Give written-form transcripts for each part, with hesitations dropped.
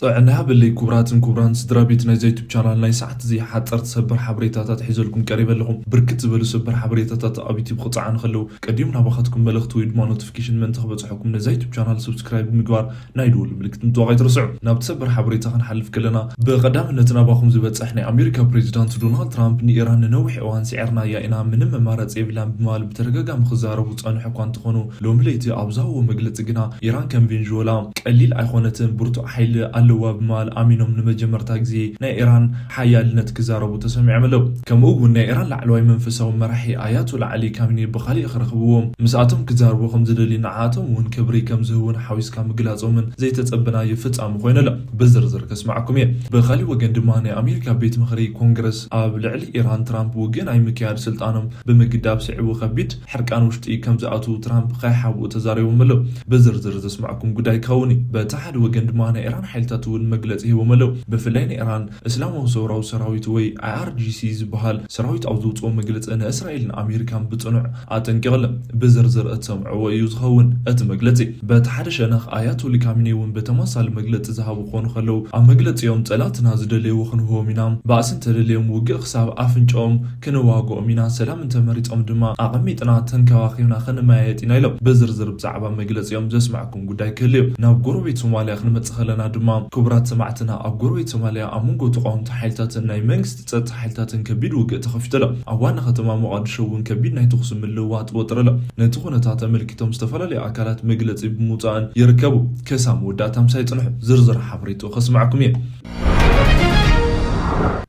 طبعا باللي كبران سدرابيت ناي زيتوب شانل ناي ساعت زي حاطر تسبر حبريتات حيزلكم قريبا لكم بركت زبلو سبر حبريتات ابيتي بقطعان خلو قديمنا باخذكم ملختو يدما نوتيفيكيشن من تخبصحكم نزيتوب شانل سبسكرايب مقوار نايدول ملكت نتوقع يترسعوا نابتسبر حبريتا خنحلف كلنا بقدام نتنا باخم زبصحنا امريكا بريزيدنت دونالد ترامب نيران نوح اوان سعرنا يا انا من ممارص يبلان بمال بترغغام خزاربو صنح كون تخونو لوم ليتي ابزاو مغلص غنا ايران كم فينجولا قليل ايخونتن برتو حيل الوا بمال امينوم نمجمرتا غزي نا ايران حيالنت كزاربو تسمع عملو كمو نا ايران لعلوي منفسو مرحي اياتو لعلي كامني بخالي خرخبوهم مساتهم كزاربو خم زدلي نعاتهم ون كبري كم زهون حويسكا مغلاصومن زي تتصبنا يفصام خوينا لا بزرزر كسمعكم يا بخالي وغن دماني امريكا بيت مخري كونغرس اب لعلي ايران ترامب وغن اي مكياد سلطانهم بمقداب سعو خبيد حرقان وشتي كم زاتو ترامب خايحو تزاريو ملو بزرزر تسمعكم غداي كوني بتحد وغن دماني ايران حيلتاتو المغلص هو ملو بفلين ايران اسلامو سوراو سراويت وي IRGC زبحال سراويت اوزوصو مغلص ان اسرائيل امريكان بصنع اتنقل بزرزر اتسمعو يزخون اتمغلصي بتحد شنخ اياتو لكامني ون بتمثال مغلص زهابو خون خلو ا مغلص يوم صلاتنا زدليو خنو مينا باسن تدليو وغ خساب افنچوم كنواغو مينا سلام انت مريطوم دما اقميطنا تنكواخينا خنمايت ينايلو بزرزر بصعبا مغلص يوم زسمعكم غداي كليو ناب غروبيت سوماليا خنمصخلنا دما كبرات سمعتنا اب غروبيت سوماليا امونغو تقوم تحيلتات ناي منغست تصت حيلتاتن كبيد وغ تخفتلا اوان ختما مقدشون كبيد ناي تخصم ملوات وطرلا نتخونتا ملكتهم استفلالي اكلات مغلص بموطان يركبوا كسام وداتام سايصنح زرزر حبريتو خصمعكم يه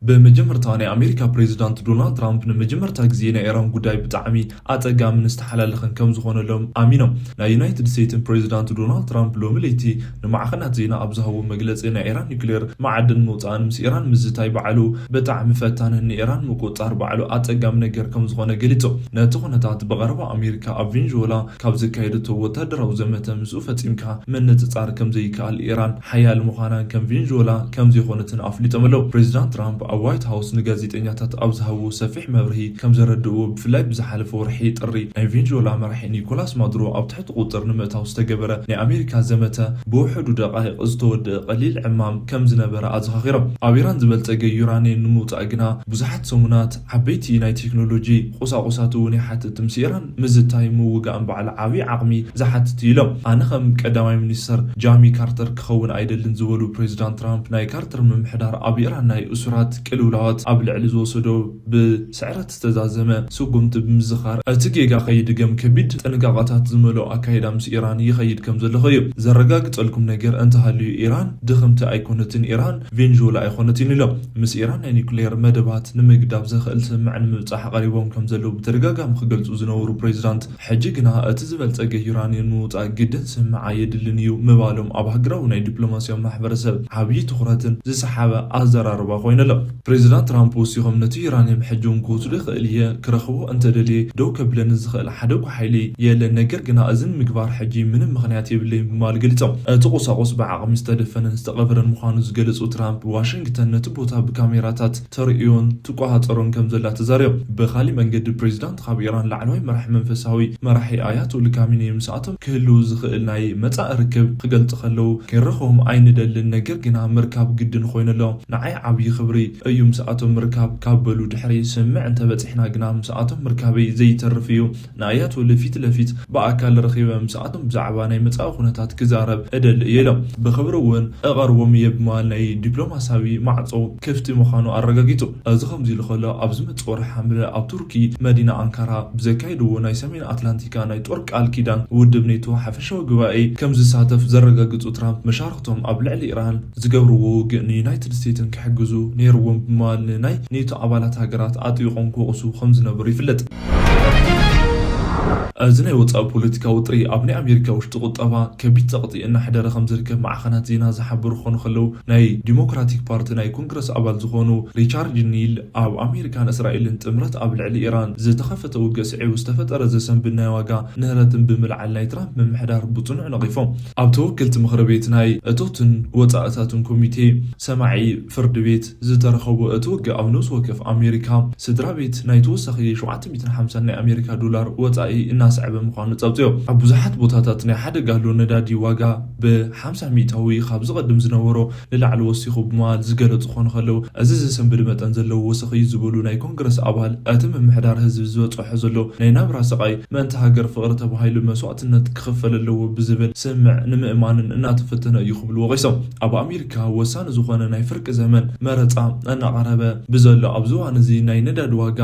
بمجمرتاني امريكا بريزيدنت دونالد ترامب نمجمرتا غزينا ايران غداي بتعمي اتقام نستحللخن كم زخون لهم امينو نا يونايتد ستيتس بريزيدنت دونالد ترامب لومليتي نمعخنات زينا ابزهو مغلصنا ايران نيوكلير معدن موطان مس ايران مزتاي بعلو بتعم فتان ان ايران مقطار بعلو اتقام نجر كم زخون غليتو نتخونتات بغربا امريكا افينجولا كابز كايدتو وتدرو زمته مسوفتيمكا من نتصار كم زي كال ايران حيال مخانان كم فينجولا كم زي خونتن افليتملو بريزيدنت ترامب وايت هاوس نغازيطنياتات ابزهو سفيح مبرهي كم زردو بفلاي بزحلف ورحي طري اي فينجولا مرحي نيكولاس مادرو اب تحت قطر نمتاو استجبره ني امريكا زمته بوحدو دقائق ازتود قليل عمام كم زنبره ازخيره ابيران زبلصق يوراني نموت اغنا بزحت سمونات عبيتي ناي تكنولوجي قصاقصاتو ني حتى تمسيران مزتاي موغان بعل عبي عقمي زحت تيلو انا خم قدامي منستر جامي كارتر كخون ايدلن زولو بريزيدنت ترامب ناي كارتر ممحدار ابيران ناي اسرات كلولات ابل علزو سدو بسعرات استزازمه سوقمت بمزخار اتجيغا خيد دغم كبيد تنقاقاتات زملو اكايدا مس ايران يخيد كم زلخيو زرغاغطلكم نجر انت هالي ايران دخمت ايكونتين ايران فينجولا ايكونتين لو مس ايران نيوكلير مدبات نمغداب زخل سمع نمصح قريبهم كم زلو بترغاغام خغلصو زنورو بريزيدنت حجيغنا اتزبلصق يورانيوم موطا جدن سمع يدلنيو مبالهم اب هغراو ناي دبلوماسيو محبرسب عبي تخراتن زسحابه ازراربا خوينلو بريزيدنت ترامب وسيهم نتي ايران محجون كوتل خليه كرخبو انت دلي دو كبلن زخل حدو حيلي يلا نجر غنا ازن مغبار حجي من مخنيات يبلي مال غلصو تقوساقوس بعقم مستدفن استقبرن مخانو زغلصو ترامب واشنطن نتبوتا بكاميراتات تريون تقواطرون كمزلا تزاريو بخالي منجد بريزيدنت خاب ايران لعنوي مرح منفساوي مرحي اياتو لكاميني مساتم كلو زخل ناي مصا ركب خغلط خلو كيرخوم عين دل نجر غنا مركاب جدن خوينلو نعي عبي خبري ايوم ساعتهم مركاب كابلو دحري سمع انت بصحنا غنا ساعتهم مركابي زي ترفيو نايات ولفيت لفيت باكال رخيبه ساعتهم بزعبا ناي مصا خونتات كزارب ادل يلو بخبرون اقربهم يبمال ناي دبلوماساوي معصو كفت مخانو ارغاغيتو ازخم زي لخلا ابزم تصور حمله اب تركي مدينه انقره بزكايدو ناي سمين اتلانتيكا ناي طرق الكيدان ودبنيتو حفشو غباي كم زساتف زرغاغيتو ترامب مشاركتهم ابلع ايران زغبرو يونايتد ستيتس كحجزو نيروم مال ناي نيتو ابالات هاجرات اطيقون كوقسو خمز نبر يفلت ازني وصاب بوليتيكا وطري ابني امريكا وشت قطبا كبيت تقطي ان حدا رقم زركب مع خنات زينا زحبر خون خلو ناي ديموكراتيك بارتي ناي كونغرس ابال زخونو ريتشارد نيل او امريكان اسرائيل انتمرت ابل على ايران زتخفت وقسعي واستفتر زسن بنا واغا نهرتن بملعل ناي ترامب من محدار بطنع نقيفهم اب توكلت مخربيت ناي اتوتن وصااتاتن كوميتي سماعي فرد بيت زترخبو اتوق او نوس وقف امريكا سدرا بيت ناي توسخي $750 امريكا وصاي እናስዕበ ምዃኑ ጸብጽዮ ኣብ ብዙሓት ቦታታት ናይ ሓደ ጋሎ ነዳዲ ዋጋ ብ50 ሚእታዊ ካብ ዝቐድም ዝነበሮ ንላዕሊ ወሲኹ ብምባል ዝገለጹ ዝኾኑ ከለዉ እዚ ዝሰንብድ መጠን ዘለዎ ወሰኺ ዝብሉ ናይ ኮንግረስ ኣባል እቲ ምምሕዳር ህዝቢ ዝበጽሖ ዘሎ ናይ ናብራ ስቃይ ምእንቲ ሃገር ፍቕሪ ተባሂሉ መስዋዕትነት ክኽፈል ኣለዎ ብዝብል ስምዕ ንምእማንን እናተፈተነ እዩ ክብሉ ወቒሶም ኣብ ኣሜሪካ ወሳኒ ዝኾነ ናይ ፍርቂ ዘመን መረፃ እናቐረበ ብዘሎ ኣብዚ እዋን እዚ ናይ ነዳዲ ዋጋ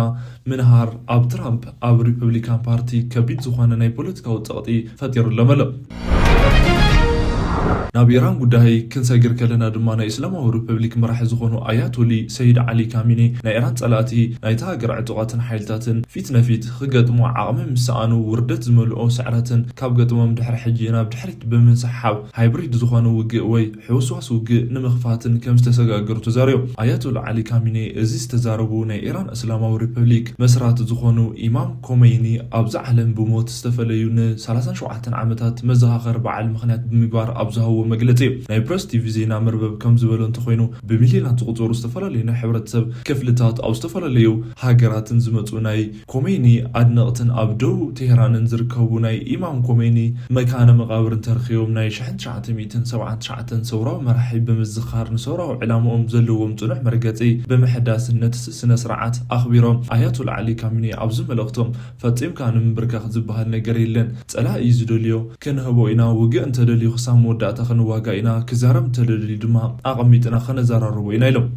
ምንሃር ኣብ ትራምፕ ኣብ ሪፐብሊካን ፓርቲ ከቢድ ዝኾነ ናይ ፖለቲካዊ ፀቕጢ ፈጢሩሎም ኣሎ ናብ ኢራን ጉዳይ ክንሰግር ከለና ድማ ናይ እስላማዊ ሪፐብሊክ መራሒ ዝኾኑ ኣያቶሊ ሰይድ ዓሊ ካሚኔ ናይ ኢራን ጸላእቲ ናይታ ሃገር ዕጡቓትን ሓይልታትን ፊት ነፊት ክገጥሙ ዓቕሚ ምሰኣኑ ውርደት ዝመልኦ ስዕረትን ካብ ገጥሞም ድሕሪ ሕጂ ናብ ድሕሪት ብምንስሓብ ሃይብሪድ ዝኾነ ውግእ ወይ ሕውስዋስ ውግእ ንምኽፋትን ከም ዝተሰጋገሩ ተዛርዮም ኣያቶላ ዓሊ ካሚኔ እዚ ዝተዛረቡ ናይ ኢራን እስላማዊ ሪፐብሊክ መስራቲ ዝኾኑ ኢማም ኮሜይኒ ኣብዚ ዓለም ብሞት ዝተፈለዩ ን37 ዓመታት መዘኻኸሪ በዓል ምኽንያት ብምግባር ኣብ ዝሃቦ መግለጺ ናይ ፕረስ ቲቪ ዜና መርበብ ከም ዝበሎ እንተኮይኑ ብሚልዮናት ዝቁጸሩ ዝተፈላለዩ ናይ ሕብረተሰብ ክፍልታት ኣብ ዝተፈላለዩ ሃገራትን ዝመጹ ናይ ኮሜይኒ ኣድነቕትን ኣብ ደቡብ ቴሄራንን ዝርከቡ ናይ ኢማም ኮሜይኒ መካነ መቃብርን ተረኺቦም ናይ 1979 ሰውራዊ መራሒ ብምዝኻር ንሰውራዊ ዕላምኦም ዘለዎም ጽኑዕ መርገጺ ብምሕዳስን ነቲ ስነ ስርዓት ኣኽቢሮም ኣያቶላ ዓሊ ካሚኔ ኣብዚ መልእኽቶም ፈጺምካ ንምብርካኽ ዝበሃል ነገር የለን ጸላኢ ዝደልዮ ክንህቦ ኢና ውግእ እንተደልዩ ክሳብ መወዳእታ ክንዋጋ ኢና ክዛረብ እንተደልዩ ድማ ኣቐሚጥና ክነዘራርቦ ኢና ኢሎም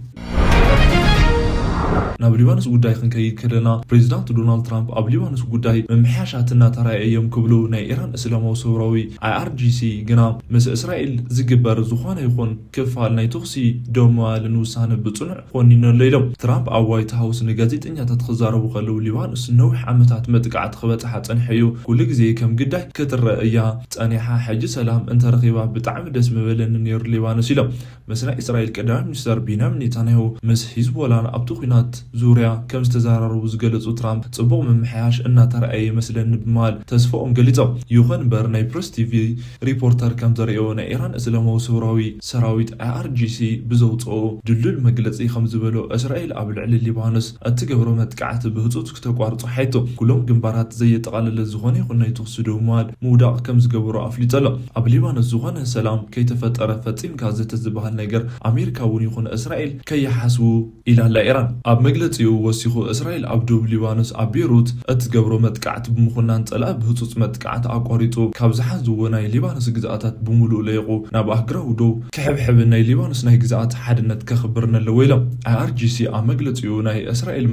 ናብ ሊባኖስ ጉዳይ ክንከይድ ከለና ፕሬዚዳንት ዶናልድ ትራምፕ ኣብ ሊባኖስ ጉዳይ መምሕያሻት እናተራእዮም ክብሉ ናይ ኢራን እስላማዊ ሰውራዊ IRGC ግና ምስ እስራኤል ዝግበር ዝኾነ ይኹን ክፋል ናይ ተኽሲ ደው ምባልን ውሳነ ብጽኑዕ ኮኒኑ ኣሎ ኢሎም ትራምፕ ኣብ ዋይት ሃውስ ንጋዜጠኛታት ክዛረቡ ከለዉ ሊባኖስ ነዊሕ ዓመታት መጥቃዕቲ ክበጽሓ ጸኒሑ እዩ ኩሉ ግዜ ከም ግዳይ ክትረአ እያ ጸኒሓ ሕጂ ሰላም እንተረኺባ ብጣዕሚ ደስ ምበለኒ ነይሩ ሊባኖስ ኢሎም ምስ ናይ እስራኤል ቀዳማይ ሚኒስተር ቤንያሚን ኔታንያሁ ምስ ሂዝቦላን ኣብቲ ኩናት ዙርያ ከም ዝተዛራረቡ ዝገለጹ ትራምፕ ጽቡቕ መምሕያሽ እናተረኣየ ይመስለኒ ብምባል ተስፋኦም ገሊጾም ይኹን እምበር ናይ ፕረስ ቲቪ ሪፖርተር ከም ዘርእዮ ናይ ኢራን እስላማዊ ሰውራዊ ሰራዊት IRGC ብዘውፅኦ ድልዱል መግለጺ ከም ዝበሎ እስራኤል ኣብ ልዕሊ ሊባኖስ እትገብሮ መጥቃዕቲ ብህፁፅ ክተቋርጾ ሓይቶ ኩሎም ግንባራት ዘየጠቓለለ ዝኾነ ይኹን ናይ ተኽሲ ደው ምባል ምውዳቕ ከም ዝገብሮ ኣፍሊጡ ኣሎ ኣብ ሊባኖስ ዝኾነ ሰላም ከይተፈጠረ ፈጺምካ ዘተ ዝበሃል ነገር ኣሜሪካ እውን ይኹን እስራኤል ከይሓስቡ ኢላ ኣላ ኢራን ኣብ መግለጺኡ ወሲኹ እስራኤል ኣብ ደቡብ ሊባኖስ ኣብ ቤይሩት እትገብሮ መጥቃዕቲ ብምኹናን ጸላእ ብህፁፅ መጥቃዕቲ ኣቋሪጡ ካብ ዝሓዝዎ ናይ ሊባኖስ ግዛኣታት ብምሉእ ለይቑ ናብ ኣህግራዊ ደው ክሕብሕብን ናይ ሊባኖስ ናይ ግዛኣት ሓድነት ከኽብርን ኣለዎ ኢሎም IRGC ኣብ መግለጺኡ ናይ እስራኤል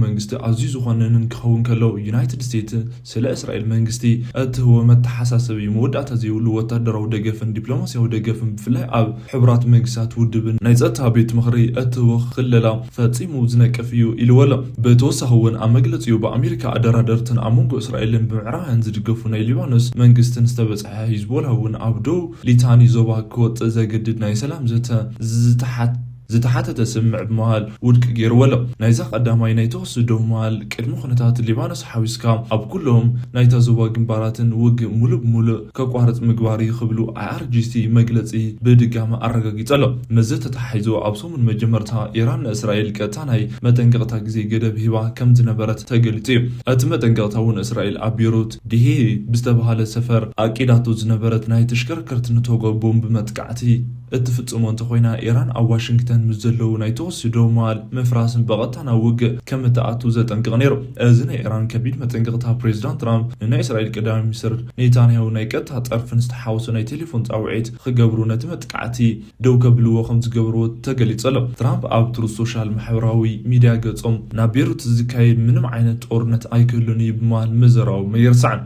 መንግስቲ ኣዝዩ ዝኾነንን ክኸውን ከሎ ዩናይትድ ስቴትስ ስለ እስራኤል መንግስቲ እትህቦ መተሓሳሰቢ መወዳእታ ዘይብሉ ወታደራዊ ደገፍን ዲፕሎማስያዊ ደገፍን ብፍላይ ኣብ ሕቡራት መንግስታት ውድብን ናይ ጸጥታ ቤት ምኽሪ እትህቦ ክለላ ፈጺሙ ዝነቅፍ እዩ ኢሉ ኣሎ ብተወሳኺ እውን ኣብ መግለጺኡ በኣሜሪካ ኣደራደርትን ኣብ መንጎ እስራኤልን ብምዕራባውያን ዝድገፉ ናይ ሊባኖስ መንግስትን ዝተበጽሐ ሂዝቦላ እውን ኣብ ደቡብ ሊታኒ ዞባ ክወፅእ ዘገድድ ናይ ሰላም ዘተ ዝተሓተተ ስምዕ ብምባል ውድቂ ገይርዎ ኣሎ ናይዛ ቀዳማይ ናይ ተኽሲ ደው ምባል ቅድሚ ኩነታት ሊባኖስ ሓዊስካ ኣብ ኩሎም ናይታ ዞባ ግንባራትን ውግእ ሙሉእ ብምሉእ ከቋርጽ ምግባር ይኽብሉ IRGC መግለጺ ብድጋሚ ኣረጋጊጹ ኣሎ ነዚ ተተሓሒዙ ኣብ ሰሙን መጀመርታ ኢራን ንእስራኤል ቀጥታ ናይ መጠንቀቕታ ግዜ ገደብ ሂባ ከም ዝነበረት ተገሊጹ እዩ እቲ መጠንቀቕታ እውን እስራኤል ኣብ ቤይሩት ድሄ ብዝተባሃለ ሰፈር ኣቂዳቶ ዝነበረት ናይ ተሽከርከርቲ ንተወግኦ ቦምቢ መጥቃዕቲ እትፍጽሞ እንተኮይና ኢራን ኣብ ዋሽንግተን ምስ ዘለዉ ናይ ተኽሲ ደው ምባል ምፍራስን በቐጥታ ናብ ውግእ ከም እትኣቱ ዘጠንቅቕ ነይሩ እዚ ናይ ኢራን ከቢድ መጠንቀቕታ ፕሬዚዳንት ትራምፕ ንናይ እስራኤል ቀዳማይ ሚኒስትር ኔታንያሁ ናይ ቀጥታ ጠርፍን ዝተሓወሰ ናይ ቴሌፎን ጻውዒት ክገብሩ ነቲ መጥቃዕቲ ደው ከብልዎ ከም ዝገብርዎ ተገሊጹ ኣሎ ትራምፕ ኣብ ትሩዝ ሶሻል ማሕበራዊ ሚድያ ገጾም ናብ ቤይሩት ዝካየድ ምንም ዓይነት ጦርነት ኣይክህሉን እዩ ብምባል ምዝራቦም የርስዓን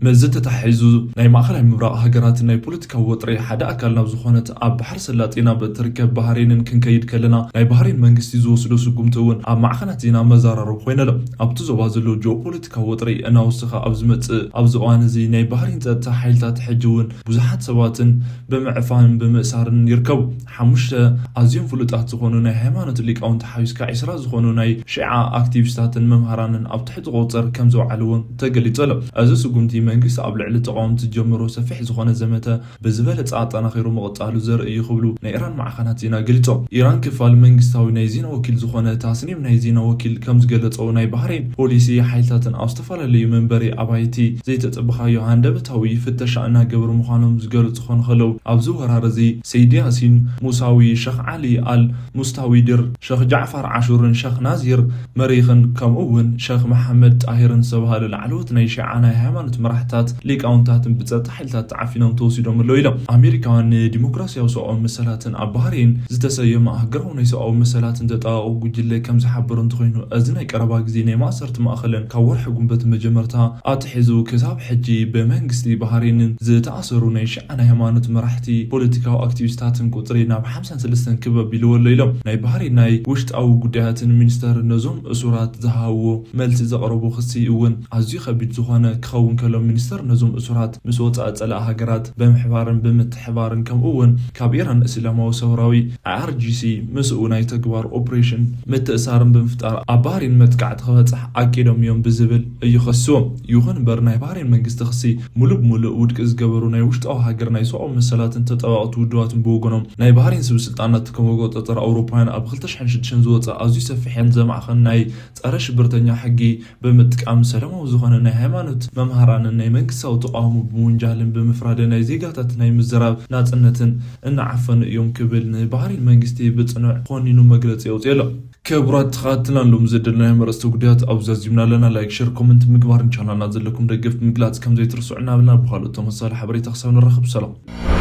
መዚ ተታሒዙ ናይ ማእኸላይ ምብራቕ ሃገራትን ናይ ፖለቲካዊ ወጥሪ ሓደ ኣካል ናብ ዝኾነት ኣብ ባሕር ሰላጤና በትርከብ ባህሬንን ክንከይድ ከለና ናይ ባህሬን መንግስቲ ዝወስዶ ስጉምቲ እውን ኣብ ማዕኸናት ዜና መዘራረቡ ኮይኑ ኣሎ ኣብቲ ዞባ ዘሎ ጂኦፖለቲካዊ ወጥሪ እናወስኻ ኣብ ዝመጽእ ኣብዚ እዋን እዚ ናይ ባህሬን ጸጥታ ሓይልታት ሕጂ እውን ብዙሓት ሰባትን ብምዕፋንን ብምእሳርን ይርከቡ ሓሙሽተ ኣዝዮም ፍሉጣት ዝኾኑ ናይ ሃይማኖት ሊቃውንቲ ሓዊስካ 20 ዝኾኑ ናይ ሺዓ ኣክቲቪስታትን መምሃራንን ኣብ ትሕቲ ቁፅር ከም ዘውዓሉ እውን ተገሊጹ ኣሎ እዚ ስጉምቲ መንግስት ኣብ ልዕሊ ተቃውምቲ ጀምሮ ሰፊሕ ዝኾነ ዘመተ ብዝበለፀ ኣጠናኺሩ መቕጻሉ ዘርኢ ይኽብሉ ናይ ኢራን ማዕኸናት ዜና ገሊፆም። ኢራን ክፋል መንግስታዊ ናይ ዜና ወኪል ዝኾነ ታስኒም ናይ ዜና ወኪል ከም ዝገለጸ ናይ ባህሬን ፖሊሲ ሓይልታትን ኣብ ዝተፈላለዩ መንበሪ ኣባይቲ ዘይተጠብኻዮ ሃንደበታዊ ፍተሻ እናገበሩ ምዃኖም ዝገልጹ ክኾኑ ከለዉ ኣብዚ ወራር እዚ ሰይድ ያሲን ሙሳዊ፣ ሸኽ ዓሊ አል ሙስታዊድር፣ ሸኽ ጃዕፋር ዓሹርን ሸኽ ናዚር መሪኽን ከምኡ እውን ሸኽ መሐመድ ጣሂርን ዝተባሃሉ ላዕለዎት ናይ ሺዓ ናይ ሃይማኖት መራሕታት ሊቃውንታትን ብፀጥታ ሓይልታት ተዓፊኖም ተወሲዶም ኣለዉ ኢሎም። ኣሜሪካውያን ንዲሞክራሲያዊ ሰብኣዊ መሰላትን ኣብ ባህሬን ዝተሰየመ ሃገራዊ ናይ ሰብኣዊ መሰላትን ተጠቃቑ ጉጅለ ከም ዝሓበሩ እንተኮይኑ እዚ ናይ ቀረባ ግዜ ናይ ማእሰርቲ ማእኸልን ካብ ወርሒ ጉንበት መጀመርታ ኣትሒዙ ክሳብ ሕጂ ብመንግስቲ ባህሬንን ዝተኣሰሩ ናይ ሺዓ ናይ ሃይማኖት መራሕቲ ፖለቲካዊ ኣክቲቪስታትን ቁፅሪ ናብ 53 ክበብ ኢልዎ ኣሎ ኢሎም። ናይ ባህሬን ናይ ውሽጣዊ ጉዳያትን ሚኒስተር ነዞም እሱራት ዝሃብዎ መልሲ ዘቕረቡ ክሲ እውን ኣዝዩ ከቢድ ዝኾነ ክኸውን ከሎ ሚኒስተር ነዞም እሱራት ምስ ወፃኢ ፀላኢ ሃገራት ብምሕባርን ብምትሕባርን ከምኡ እውን ካብ ኢራን እስላማዊ ሰውራዊ IRGC ምስኡ ናይ ተግባር ኦፕሬሽን ምትእሳርን ብምፍጣር ኣብ ባህሬን መጥቃዕቲ ክበፅሕ ኣቂዶም እዮም ብዝብል እዩ ከስዎም። ይኹን እምበር ናይ ባህሬን መንግስቲ ክሲ ሙሉእ ብሙሉእ ውድቂ ዝገበሩ ናይ ውሽጣዊ ሃገር ናይ ሰብኣዊ መሰላትን ተጠባቕቲ ውድባትን ብወገኖም ናይ ባህሬን ስብስልጣናት ከመቆፃፀር ኣውሮፓውያን ኣብ 2006 ዝወፀ ኣዝዩ ሰፊሕን ዘማዕኸን ናይ ፀረ ሽብርተኛ ሕጊ ብምጥቃም ሰላማዊ ዝኾነ ናይ ሃይማኖት መምሃራንን ናይ መንግስታዊ ተቃውሞ ብምውንጃልን ብምፍራድ ናይ ዜጋታት ናይ ምዝራብ ናፅነትን እናዓፈኑ እዮም ክብል ንባህሬን መንግስቲ ብፅኑዕ ኮኒኑ መግለፂ የውፅእ ኣሎ። ክቡራት ተኸታተልቲ ዝደለናዮ መረፅቲ ጉዳያት ኣብዚ ኣዚምና ኣለና። ላይክ፣ ሼር፣ ኮመንት ምግባርን ቻናልና ዘለኩም ደገፍ ምግላፅ ከም ዘይትርስዑ እናበልና ብካልኦት ተመሳሳሊ ሓበሬታ ክሳብ ንረኽብ ሰላም።